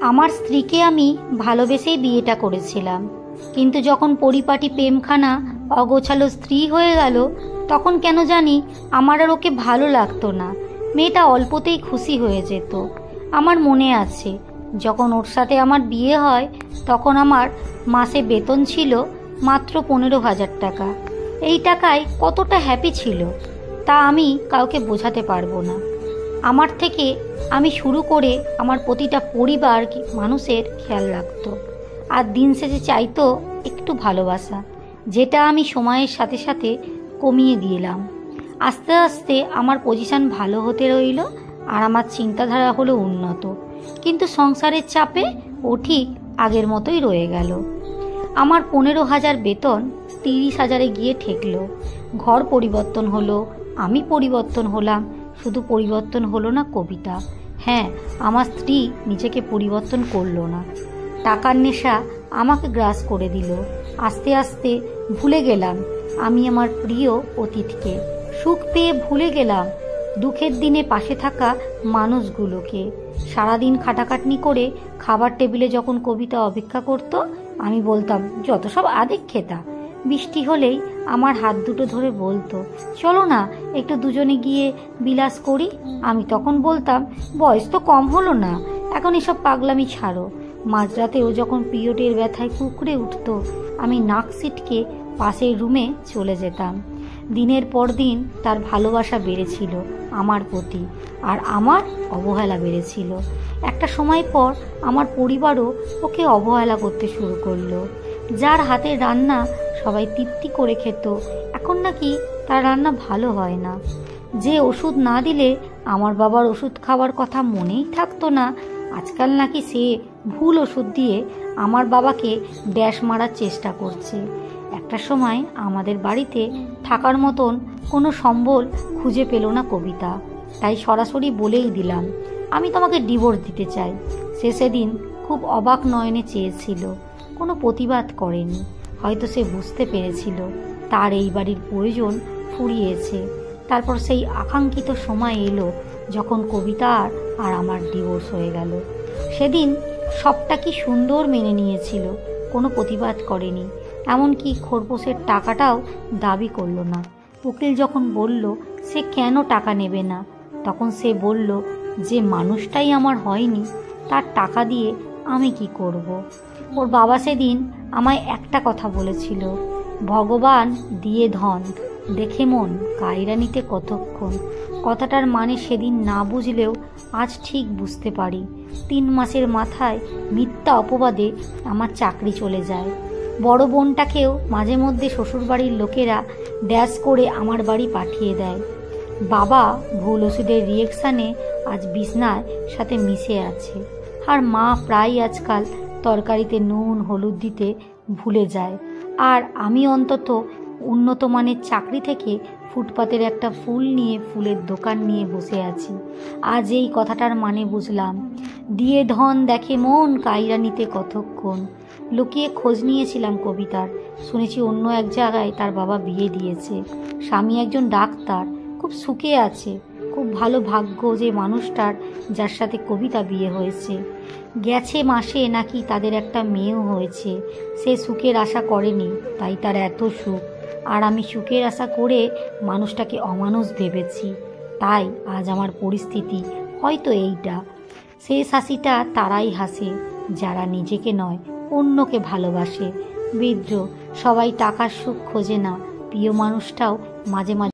আমার স্ত্রীকে আমি ভালোবেসেই বিয়েটা করেছিলাম, কিন্তু যখন পরিপাটি প্রেমখানা অগোছালো স্ত্রী হয়ে গেল তখন কেন জানি আমার আর ওকে ভালো লাগতো না। মেয়েটা অল্পতেই খুশি হয়ে যেত। আমার মনে আছে যখন ওর সাথে আমার বিয়ে হয় তখন আমার মাসে বেতন ছিল মাত্র 15,000 টাকা। এই টাকায় কতটা হ্যাপি ছিল তা আমি কাউকে বোঝাতে পারবো না। আমার থেকে আমি শুরু করে আমার প্রতিটা পরিবার মানুষের খেয়াল রাখতো, আর দিন শেষে চাইতো একটু ভালোবাসা, যেটা আমি সময়ের সাথে সাথে কমিয়ে দিলাম। আস্তে আস্তে আমার পজিশন ভালো হতে রইল আর আমার চিন্তাধারা হলো উন্নত, কিন্তু সংসারের চাপে ও ঠিক আগের মতোই রয়ে গেল। আমার 15,000 বেতন 30,000-এ গিয়ে ঠেকলো। ঘর পরিবর্তন হলো, আমি পরিবর্তন হলাম, শুধু পরিবর্তন হলো না কবিতা, হ্যাঁ আমার স্ত্রী নিজেকে পরিবর্তন করলো না। টাকার নেশা আমাকে গ্রাস করে দিল। আস্তে আস্তে ভুলে গেলাম আমি আমার প্রিয় অতীতকে। সুখ পেয়ে ভুলে গেলাম দুঃখের দিনে পাশে থাকা মানুষগুলোকে। সারাদিন খাটাখাটনি করে খাবার টেবিলে যখন কবিতা অপেক্ষা করত আমি বলতাম যত সব আদিক খেতা। বৃষ্টি হলেই আমার হাত দুটো ধরে বলতো চলো না একটু দুজনে গিয়ে বিলাস করি। আমি তখন বলতাম বয়স তো কম হলো না, এখন এসব পাগলামি ছাড়ো। মাঝরাতেও যখন পিরিয়ডের ব্যথায় কুঁকড়ে উঠত আমি নাক সিটকে পাশের রুমে চলে যেতাম। দিনের পর দিন তার ভালোবাসা বেড়েছিল আমার প্রতি, আর আমার অবহেলা বেড়েছিল। একটা সময় পর আমার পরিবারও ওকে অবহেলা করতে শুরু করলো। যার হাতের রান্না সবাই তৃপ্তি করে খেত, এখন নাকি তার রান্না ভালো হয় না। যে ওষুধ না দিলে আমার বাবার ওষুধ খাওয়ার কথা মনেই থাকতো না, আজকাল নাকি সে ভুল ওষুধ দিয়ে আমার বাবাকে ড্যাশ মারার চেষ্টা করছে। একটা সময় আমাদের বাড়িতে থাকার মতন কোনো সম্বল খুঁজে পেল না কবিতা, তাই সরাসরি বলেই দিলাম আমি তোমাকে ডিভোর্স দিতে চাই। সে সেদিন খুব অবাক নয়নে চেয়েছিল, কোনো প্রতিবাদ করেনি। হয়তো সে বুঝতে পেরেছিল তার এই বাড়ির প্রয়োজন ফুরিয়েছে। তারপর সেই আকাঙ্ক্ষিত সময় এলো যখন কবিতার আর আমার ডিভোর্স হয়ে গেল। সেদিন সবটা কি সুন্দর মেনে নিয়েছিল, কোনো প্রতিবাদ করেনি, এমনকি খরপোশের টাকাটাও দাবি করলো না। উকিল যখন বলল সে কেন টাকা নেবে না, তখন সে বলল যে মানুষটাই আমার হয়নি তার টাকা দিয়ে আমি কি করব। ওর বাবা সেদিন আমায় একটা কথা বলেছিল, ভগবান দিয়ে ধন দেখে মন কায়রা নিতে কতক্ষণ। কথাটার মানে সেদিন না বুঝলেও আজ ঠিক বুঝতে পারি। 3 মাসের মাথায় মিথ্যা অপবাদে আমার চাকরি চলে যায়। বড় বোনটাকেও মাঝে মধ্যে শ্বশুরবাড়ির লোকেরা ড্যাশ করে আমার বাড়ি পাঠিয়ে দেয়। বাবা ভুল ওষুধের রিয়েকশানে আজ বিছনায় সাথে মিশে আছে, আর মা প্রায় আজকাল তরকারিতে নুন হলুদ দিতে ভুলে যায়। আর আমি অন্তত উন্নত মানের চাকরি থেকে ফুটপাতের একটা ফুল নিয়ে ফুলের দোকান নিয়ে বসে আছি। আজ এই কথাটার মানে বুঝলাম, দিয়ে ধন দেখে মন কায়রা নিতে কতক্ষণ। লুকিয়ে খোঁজ নিয়েছিলাম কবিতার, শুনেছি অন্য এক জায়গায় তার বাবা বিয়ে দিয়েছে, স্বামী একজন ডাক্তার, খুব সুখে আছে। খুব ভালো ভাগ্য যে মানুষটার যার সাথে কবিতা বিয়ে হয়েছে। গেছে মাসে নাকি তাদের একটা মেয়েও হয়েছে। সে সুখের আশা করেনি, তাই তার এত সুখ। আর আমি সুখের আশা করে মানুষটাকে অমানুষ ভেবেছি, তাই আজ আমার পরিস্থিতি হয়তো এইটা। শেষ হাসিটা তারাই হাসে যারা নিজেকে নয় অন্যকে ভালোবাসে। বিদ্রোহ, সবাই টাকার সুখ খোঁজে না, প্রিয় মানুষটাও মাঝে মাঝে